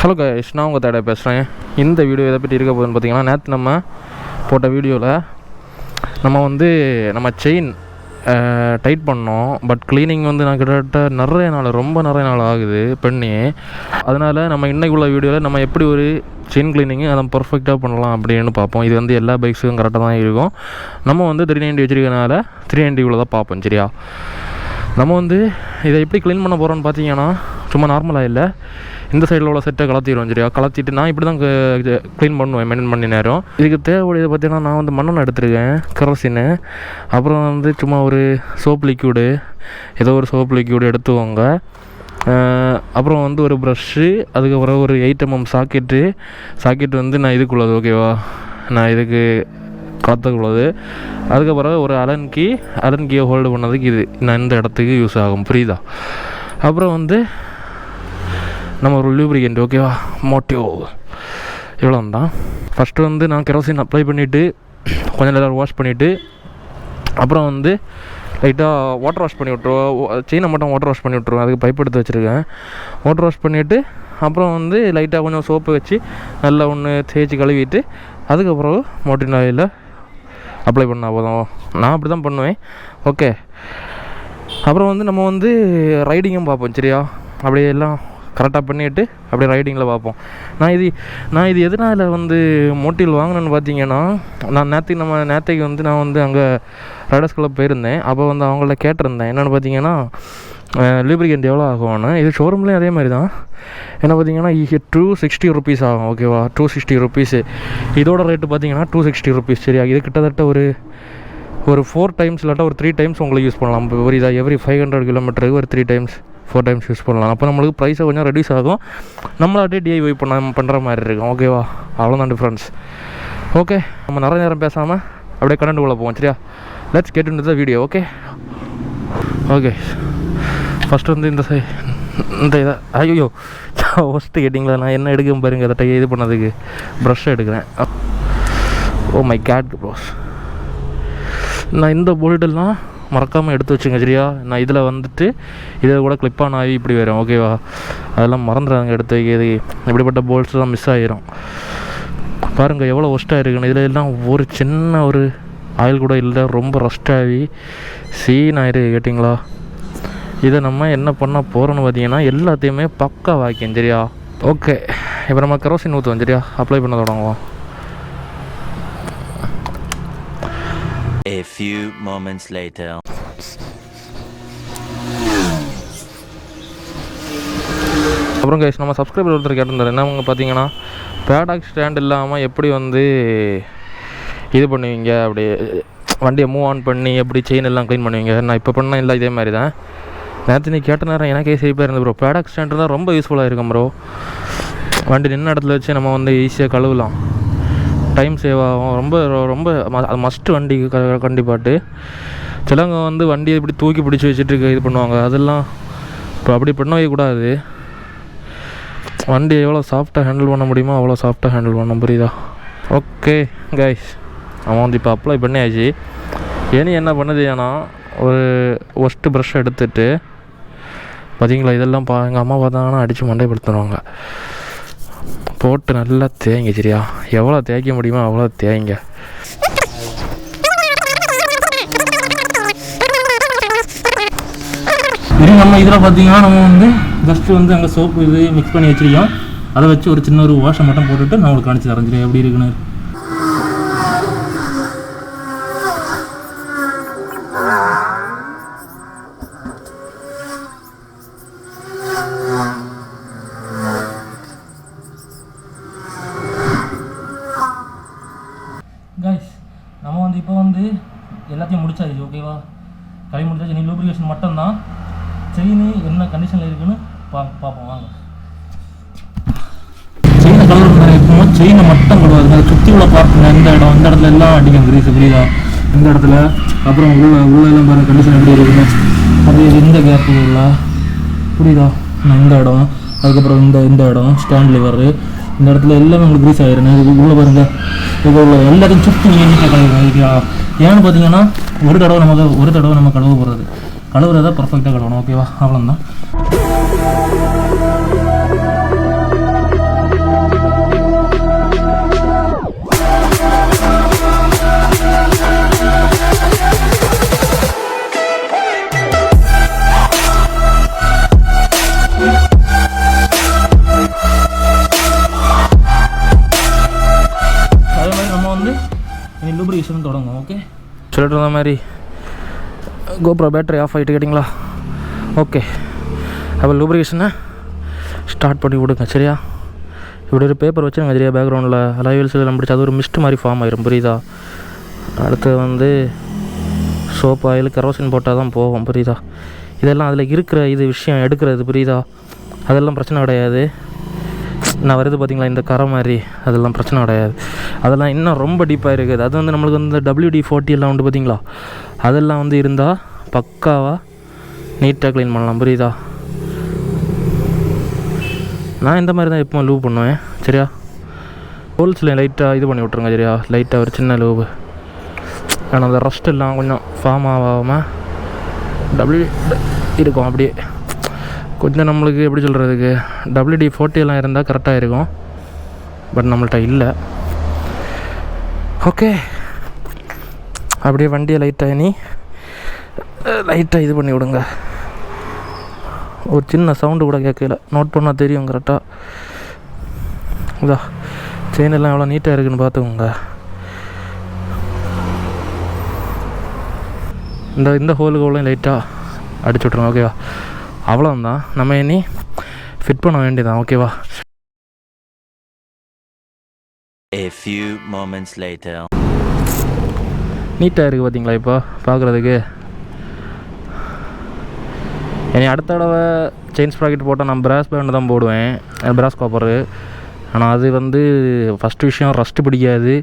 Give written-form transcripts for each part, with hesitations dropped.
Hello guys, நான் உங்கள் தேட பேசுகிறேன். இந்த வீடியோ எதை பற்றி இருக்க போகுதுன்னு பார்த்தீங்கன்னா, நேற்று நம்ம போட்ட வீடியோவில் நம்ம செயின் டைட் பண்ணோம். பட் க்ளீனிங் நான் கிட்டத்தட்ட ரொம்ப நிறைய நாள் ஆகுது பண்ணி. அதனால் நம்ம இன்றைக்கு உள்ள வீடியோவில் நம்ம எப்படி ஒரு செயின் க்ளீனிங்கு அதை பர்ஃபெக்டாக பண்ணலாம் அப்படின்னு பார்ப்போம். இது எல்லா பைக்ஸுக்கும் கரெக்டாக தான் இருக்கும். நம்ம 390 வச்சுருக்கனால 390 தான் பார்ப்போம். சரியா, நம்ம இதை எப்படி க்ளீன் பண்ண போகிறோன்னு பார்த்தீங்கன்னா, சும்மா நார்மலாக இல்லை, இந்த சைடில் உள்ள செட்டை கலத்திடுவோம். சரியா, கலத்திட்டு நான் இப்படி தான் க்ளீன் பண்ணுவேன் மெயின்டைன் பண்ணி நேரம். இதுக்கு தேவைப்படுது பார்த்தீங்கன்னா, நான் மண்ணெண்ணெய் எடுத்துருக்கேன், கெரோசின், அப்புறம் சும்மா ஒரு சோப் லிக்யூடு, ஏதோ ஒரு சோப் லிக்யூடு எடுத்துவோங்க. அப்புறம் ஒரு ப்ரஷ்ஷு, அதுக்கப்புறம் ஒரு 8mm சாக்கெட்டு நான் இதுக்குள்ளது. ஓகேவா, நான் இதுக்கு கலத்துக்குள்ளது. அதுக்கப்புறம் ஒரு அலன் கீயை ஹோல்டு பண்ணதுக்கு இது நான் இந்த இடத்துக்கு யூஸ் ஆகும். புரியுதா? அப்புறம் நம்ம ஒரு லூப்ரிகண்ட். ஓகேவா, மோட்டிவ். இவ்வளோ தான். ஃபஸ்ட்டு நான் கெரோசின் அப்ளை பண்ணிவிட்டு கொஞ்சம் நேரம் வாஷ் பண்ணிவிட்டு, அப்புறம் லைட்டாக வாட்டர் வாஷ் பண்ணி விட்ருவோம். செயினை மட்டும் வாட்டர் வாஷ் பண்ணி விட்ருவேன். அதுக்கு பைப் எடுத்து வச்சுருக்கேன். வாட்டர் வாஷ் பண்ணிவிட்டு அப்புறம் லைட்டாக கொஞ்சம் சோப்பு வச்சு நல்லா தேய்ச்சி கழுவிட்டு, அதுக்கப்புறம் மோட்டின் ஆயிலில் அப்ளை பண்ணால் போதும். நான் அப்படி தான் பண்ணுவேன். ஓகே, அப்புறம் நம்ம ரைடிங்கும் பார்ப்போம். சரியா, அப்படியே எல்லாம் கரெக்டாக பண்ணிவிட்டு அப்படியே ரைடிங்கில் பார்ப்போம். நான் இது எதனால் மோட்டில் வாங்கினேன்னு பார்த்தீங்கன்னா, நான் நேற்றுக்கு நான் அங்கே ரைடர்ஸ் கிளப் போயிருந்தேன். அப்போ அவங்கள கேட்டிருந்தேன் என்னென்னு பார்த்தீங்கன்னா, லூப்ரிகண்ட் எவ்வளோ ஆகும்னு. இது ஷோரூம்லேயும் அதே மாதிரி தான். என்ன பார்த்தீங்கன்னா, 260 ருபீஸ் ஆகும். ஓகேவா, 260 ருபீஸு. இதோட ரேட்டு பார்த்தீங்கன்னா 260 ருபீஸ். சரியா, இது கிட்டத்தட்ட ஒரு 4 டைம்ஸ் இல்லாட்டா ஒரு 3 டைம்ஸ் உங்களுக்கு யூஸ் பண்ணலாம். ஒரு இதாக எவ்ரி 500 கிலோமீட்டருக்கு ஒரு 3 டைம்ஸ் 4 டைம்ஸ் யூஸ் பண்ணலாம். அப்போ நம்மளுக்கு ப்ரைஸை கொஞ்சம் ரெடியூஸ் ஆகும். நம்மளாட்டே டிஐஒய் பண்ணுற மாதிரி இருக்கும். ஓகேவா, அவ்வளோதான் டிஃப்ரென்ஸ். ஓகே, நம்ம நிறைய நேரம் பேசாமல் அப்படியே கரண்ட் உள்ள போவோம். சரியா, let's get into the video. Okay first இந்த இதை ஐயோ ஃபஸ்ட்டு கேட்டிங்களா, நான் என்ன எடுக்கும் பாருங்க. அதை இது பண்ணதுக்கு ப்ரஷ் எடுக்கிறேன். ஓ மை காட் ப்ரோஸ், நான் இந்த போல்டெல்லாம் மறக்காமல் எடுத்து வச்சுங்க. சரியா, நான் இதில் இதை கூட கிளிப்பான ஆகி இப்படி வரும். ஓகேவா, அதெல்லாம் மறந்துடுறாங்க எடுத்து வைக்கிறது. இப்படிப்பட்ட போல்ட்ஸ் தான் மிஸ் ஆகிரும். பாருங்கள் எவ்வளோ ஒஸ்ட்டாக இருக்குன்னு. இதில் எல்லாம் ஒரு சின்ன ஒரு ஆயில் கூட இல்லை, ரொம்ப ரஸ்டாகி சீன் ஆயிருக்கு. கேட்டிங்களா, இதை நம்ம என்ன பண்ண போகிறோன்னு பார்த்தீங்கன்னா, எல்லாத்தையுமே பக்கா வாக்கியம். சரியா, ஓகே, இப்போ நம்ம கெரோசின் ஊற்றுவோம். சரியா, அப்ளை பண்ண தொடங்குவோம். A few moments later. அப்புறம் கைஸ், நம்ம சப்ஸ்கிரைபர் ஒருத்தர் கேட்டிருந்தார். என்னவங்க பார்த்தீங்கன்னா, பேடாக் ஸ்டாண்ட் இல்லாமல் எப்படி இது பண்ணுவீங்க, அப்படி வண்டியை மூவ் ஆன் பண்ணி எப்படி செயின் எல்லாம் க்ளீன் பண்ணுவீங்க. நான் இப்போ பண்ண இல்லை, இதே மாதிரி தான். நேற்று நீ கேட்ட நேரம் எனக்கே சேஃபாக இருந்தது ப்ரோ. பேடாக் ஸ்டாண்டு தான் ரொம்ப யூஸ்ஃபுல்லாக இருக்கும் ப்ரோ. வண்டி நின்ன இடத்துல வச்சு நம்ம ஈஸியாக கழுவலாம், டைம் சேவ் ஆகும். ரொம்ப ரொம்ப அது மஸ்ட்டு வண்டிக்கு கண்டிப்பாட்டு. சிலவங்க வண்டியை இப்படி தூக்கி பிடிச்சி வச்சுட்டு இது பண்ணுவாங்க. அதெல்லாம் இப்போ அப்படி பண்ண வைக்கக்கூடாது. வண்டி எவ்வளோ சாஃப்டாக ஹேண்டில் பண்ண முடியுமோ அவ்வளோ சாஃப்டாக ஹேண்டில் பண்ண. புரியுதா? ஓகே கைஸ், அவன் இப்போ அப்ளை பண்ணியாச்சு. இனி என்ன பண்ணுது, ஏன்னா ஒரு ஒஸ்ட்டு ப்ரஷ் எடுத்துட்டு பார்த்தீங்களா, இதெல்லாம் எங்கள் அம்மா பார்த்தாங்கன்னா அடித்து மண்டைப்படுத்துவாங்க. போட்டு நல்லா தேய்ங்க. சரியா, எவ்வளோ தேய்க்க முடியுமோ அவ்வளோ தேய்ங்க. இது நம்ம இதில் பார்த்தீங்கன்னா, நம்ம ஜஸ்ட்டு அங்கே சோப்பு இது மிக்ஸ் பண்ணி வச்சுருக்கோம். அதை வச்சு ஒரு சின்ன ஒரு வாஷை மட்டும் போட்டுட்டு நான் உங்களுக்கு காணிச்சு தரஞ்சிடும் எப்படி இருக்குன்னு. கைஸ், நம்ம இப்போ எல்லாத்தையும் முடிச்சாச்சு. ஓகேவா, கை முடிச்சாச்சு. நீ லூப்ரிகேஷன் மட்டும்தான். செயின் என்ன கண்டிஷனில் இருக்குன்னு பார்ப்போம் வாங்க. செயினை கலர் இப்போ செயினை மட்டும் கழுவாது, அதை சுற்றி உள்ள பார்த்துங்க. இந்த இடத்துல எல்லாம் அடிக்கும் கிரீஸ். புரியுதா? இந்த இடத்துல அப்புறம் உள்ளெல்லாம் பாருங்கள் கண்டிஷன் எப்படி இருக்குன்னு. அது இந்த கேப்பு உள்ள புரியுதா, இந்த இடம், அதுக்கப்புறம் இந்த இடம் ஸ்டாண்ட் லிவர், இந்த இடத்துல எல்லாமே உங்களுக்கு கிரீஸ் ஆகிருங்க. இது உள்ளே பாருங்கள், இது உள்ள எல்லாத்தையும் சுற்றி நீட்டாக கழுவுங்க. ஏன்னு பார்த்தீங்கன்னா, ஒரு தடவை நம்ம கழுவ போகிறது, கழுவுறதை பர்ஃபெக்டாக கழுவணும். ஓகேவா, அவ்வளோதான். சொல்லிட்டு இருந்த மாதிரி கோப்ரோ பேட்டரி ஆஃப் ஆகிட்டு கேட்டிங்களா? ஓகே, அப்போ லூப்ரிகேஷனை ஸ்டார்ட் பண்ணி விடுங்க சரியா? இப்படி ஒரு பேப்பர் வச்சுருங்க சரியா? பேக்ரவுண்டில் அலாய்வீல்ஸ் எல்லாம் பிடிச்சி அது ஒரு மிஸ்ட் மாதிரி ஃபார்ம் ஆயிரும், புரியுதா? அடுத்து வந்து சோப் ஆயில் கெரோசின் போட்டால் தான் போகும், புரியுதா? இதெல்லாம் அதில் இருக்கிற இது விஷயம் எடுக்கிறது, புரியுதா? அதெல்லாம் பிரச்சனை கிடையாது. நான் வருது பார்த்தீங்களா இந்த கரை மாதிரி, அதெல்லாம் பிரச்சனை கிடையாது. அதெல்லாம் இன்னும் ரொம்ப டீப்பாக இருக்குது. அது வந்து நம்மளுக்கு வந்து WD-40 எல்லாம் உண்டு பார்த்தீங்களா? அதெல்லாம் வந்து இருந்தால் பக்காவாக நீட்டாக க்ளீன் பண்ணலாம், புரியுதா? நான் இந்த மாதிரி தான் எப்போ லூப் பண்ணுவேன் சரியா? ஹோல்ஸில் லைட்டாக இது பண்ணி விட்ருங்க சரியா? லைட்டாக ஒரு சின்ன லூபு. ஆனால் அந்த ரஸ்ட் எல்லாம் கொஞ்சம் ஃபார்ம் ஆகாமல் இருக்கும் அப்படியே. கொஞ்சம் நம்மளுக்கு எப்படி சொல்கிறதுக்கு, WD-40 எல்லாம் இருந்தால் கரெக்டாக இருக்கும். பட் நம்மள்கிட்ட இல்லை. ஓகே, அப்படியே வண்டியை லைட்டாக இது பண்ணி விடுங்க. ஒரு சின்ன சவுண்டு கூட கேட்கல, நோட் பண்ணால் தெரியும் கரெக்டாக. இதா செயின் எல்லாம் எவ்வளோ நீட்டாக இருக்குதுன்னு பார்த்துக்கோங்க. இந்த ஹோலுக்கு லைட்டாக அடிச்சு விட்ருங்க ஓகேவா? அவ்வளோதான், நம்ம இனி ஃபிட் பண்ண வேண்டியதான் ஓகேவா? A few moments later. நீட்டாக இருக்குது பார்த்தீங்களா இப்போ பார்க்குறதுக்கு? இனி அடுத்த தடவை செயின் ஸ்ப்ராக்கெட் போட்டால் நான் பிராஸ் பேண்ட் தான் போடுவேன், பிராஸ் காப்பரு. ஆனால் அது வந்து ஃபஸ்ட்டு விஷயம் ரஸ்ட்டு பிடிக்காது.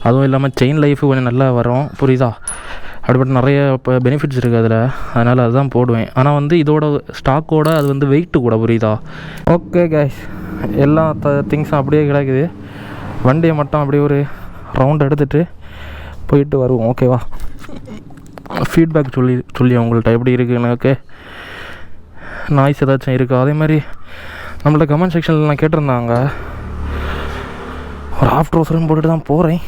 அதுவும் இல்லாமல் செயின் லைஃபு கொஞ்சம் நல்லா வரும், புரியுதா? அப்படிப்பட்ட நிறைய இப்போ பெனிஃபிட்ஸ் இருக்குது அதில், அதனால் அதுதான் போடுவேன். ஆனால் வந்து இதோட ஸ்டாக்கோட அது வந்து வெயிட்டு கூட, புரியுதா? ஓகே கைஸ், எல்லா திங்ஸும் அப்படியே கிடக்குது. வண்டியை மட்டும் அப்படியே ஒரு ரவுண்ட் எடுத்துகிட்டு போயிட்டு வருவோம் ஓகேவா? ஃபீட்பேக் சொல்லி உங்கள்கிட்ட எப்படி இருக்குன்னு. ஓகே, நாய்ஸ் ஏதாச்சும் இருக்கா? அதே மாதிரி நம்மள்ட்ட கமெண்ட் செக்ஷனில் நான் கேட்டிருந்தாங்க, ஒரு ஆஃப்டர் அவசரம் போட்டுட்டு தான் போகிறேன்.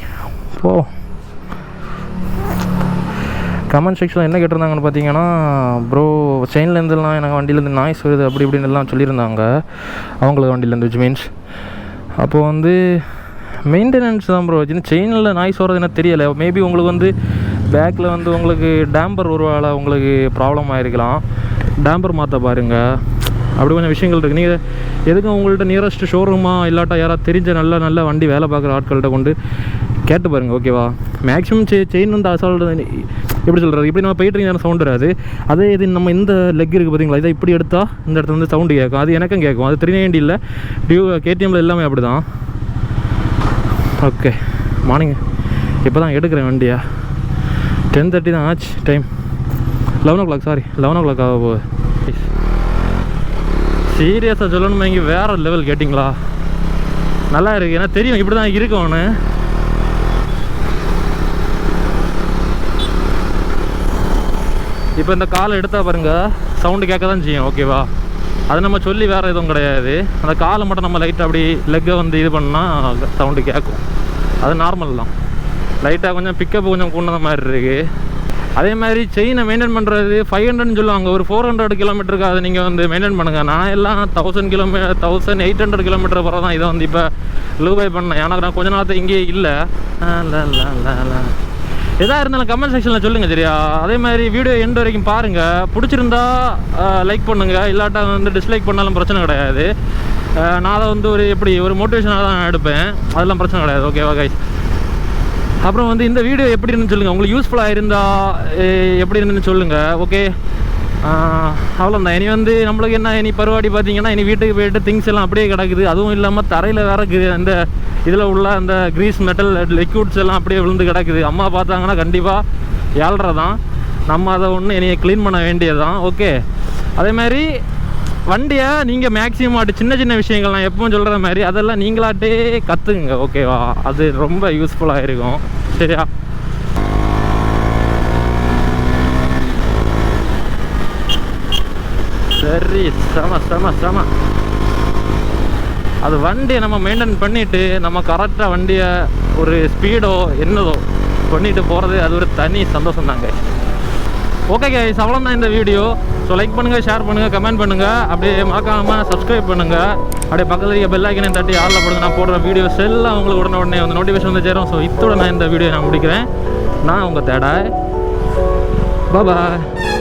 கமெண்ட் செக்ஷனில் என்ன கேட்டிருந்தாங்கன்னு பார்த்தீங்கன்னா, ப்ரோ செயின்லேருந்துலாம் எனக்கு வண்டியிலேருந்து நாய்ஸ் வருது அப்படி இப்படின்னு எல்லாம் சொல்லியிருந்தாங்க அவங்களுக்கு வண்டியிலேருந்து. விச் மீன்ஸ் அப்போது வந்து மெயின்டெனன்ஸ் தான் ப்ரோ. செயினில் நாய்ஸ் வர்றது எனக்கு தெரியலை. மேபி உங்களுக்கு வந்து பேக்கில் வந்து உங்களுக்கு டேம்பர் ஒரு வேளை உங்களுக்கு ப்ராப்ளம் ஆகிருக்கலாம். டேம்பர் மாற்ற பாருங்கள். அப்படி கொஞ்சம் விஷயங்கள் இருக்குது. நீங்கள் எதுக்கும் உங்கள்கிட்ட நியரஸ்ட் ஷோரூமாக இல்லாட்டா யாராவது தெரிஞ்ச நல்ல வண்டி வேலை பார்க்குற ஆட்கள்கிட்ட கொண்டு கேட்டு பாருங்கள் ஓகேவா? மேக்ஸிமம் செயின் வந்து அசால்ட் எப்படி சொல்கிறது, இப்படி நம்ம போயிட்டு இருந்தாலும் சவுண்ட் வராது. அதே இது நம்ம இந்த லெக் இருக்குது பார்த்தீங்களா, இதை இப்படி எடுத்தால் இந்த இடத்துல வந்து சவுண்டு கேட்கும். அது எனக்கும் கேட்கும். அது 390 இல்லை, KTMல எல்லாமே அப்படி தான். ஓகே, மார்னிங் இப்போ தான் எடுக்கிறேன் வண்டியா. 10:30 தான் ஆச்சு டைம். 11 o'clock ஆக போகுது. சீரியஸாக சொல்லணுமா, இங்கே வேறு லெவல் கேட்டிங்களா? நல்லா இருக்குது. ஏன்னா தெரியும் இப்படி தான் இருக்கும் அவனு. இப்போ இந்த காலை எடுத்தால் பாருங்கள், சவுண்டு கேட்க தான் செய்யும் ஓகேவா? அது நம்ம சொல்லி வேறு எதுவும் கிடையாது. அந்த காலை மட்டும் நம்ம லைட்டாக அப்படி லெக்கை வந்து இது பண்ணால் சவுண்டு கேட்கும். அது நார்மல் தான். லைட்டாக கொஞ்சம் பிக்கப் கொஞ்சம் கூண்டத மாதிரி இருக்குது. அதே மாதிரி செயினை மெயின்டைன் பண்ணுறது 500ன்னு சொல்லுவாங்க. ஒரு 400 கிலோமீட்டருக்கு அதை நீங்கள் வந்து மெயின்டைன் பண்ணுங்கள். நான் எல்லாம் 1800 கிலோமீட்டர் வர தான் இதை வந்து இப்போ லூபை பண்ணேன். எனக்கு நான் கொஞ்ச நாளத்தை இங்கேயே இல்லை. எதாக இருந்தாலும் கமெண்ட் செக்ஷனில் சொல்லுங்கள் சரியா? அதே மாதிரி வீடியோ எண்ட் வரைக்கும் பாருங்கள். பிடிச்சிருந்தா லைக் பண்ணுங்கள், இல்லாட்டா வந்து டிஸ்லைக் பண்ணாலும் பிரச்சனை கிடையாது. நான் அதை வந்து ஒரு மோட்டிவேஷனாக தான் எடுப்பேன். அதெல்லாம் பிரச்சனை கிடையாது ஓகேவா கைஸ்? அப்புறம் வந்து இந்த வீடியோ எப்படி இருந்துன்னு சொல்லுங்கள். உங்களுக்கு யூஸ்ஃபுல்லாக இருந்தால் எப்படி இருந்துன்னு சொல்லுங்கள் ஓகே? அவ்வளோதான். இனி வந்து நம்மளுக்கு என்ன, இனி பருவாடி பார்த்தீங்கன்னா இனி வீட்டுக்கு போய்ட்டு திங்ஸ் எல்லாம் அப்படியே கிடக்குது. அதுவும் இல்லாமல் தரையில் வேறு அந்த இதில் உள்ள அந்த க்ரீஸ் மெட்டல் லிக்விட்ஸ் எல்லாம் அப்படியே விழுந்து கிடக்குது. அம்மா பார்த்தாங்கன்னா கண்டிப்பாக ஏழ்ரை தான். நம்ம அதை ஒன்று இனி க்ளீன் பண்ண வேண்டியது தான் ஓகே? அதே மாதிரி வண்டியை நீங்கள் மேக்ஸிமம் சின்ன விஷயங்கள் நான் எப்பவும் சொல்கிற மாதிரி அதெல்லாம் நீங்களாட்டே கற்றுக்குங்க ஓகேவா? அது ரொம்ப யூஸ்ஃபுல்லாக இருக்கும் சரியா? சரி, செம. அது வண்டியை நம்ம மெயின்டைன் பண்ணிவிட்டு நம்ம கரெக்டாக வண்டியை ஒரு ஸ்பீடோ என்னதோ பண்ணிட்டு போகிறது அது ஒரு தனி சந்தோஷம் தாங்க. ஓகே கைஸ், அவ்வளோதான் இந்த வீடியோ. ஸோ லைக் பண்ணுங்கள், ஷேர் பண்ணுங்கள், கமெண்ட் பண்ணுங்கள். அப்படியே மறக்காமல் சப்ஸ்கிரைப் பண்ணுங்கள். அப்படியே பக்கத்தில் பெல் ஐக்கனையும் தட்டி ஆளில் போடுங்க. நான் போடுற வீடியோஸ் எல்லாம் உங்களுக்கு உடனே வந்து நோட்டிஃபிகேஷன் வந்து சேரும். ஸோ இதோட நான் இந்த வீடியோ நான் முடிக்கிறேன். நான் உங்கள் தேடாய். பாய்.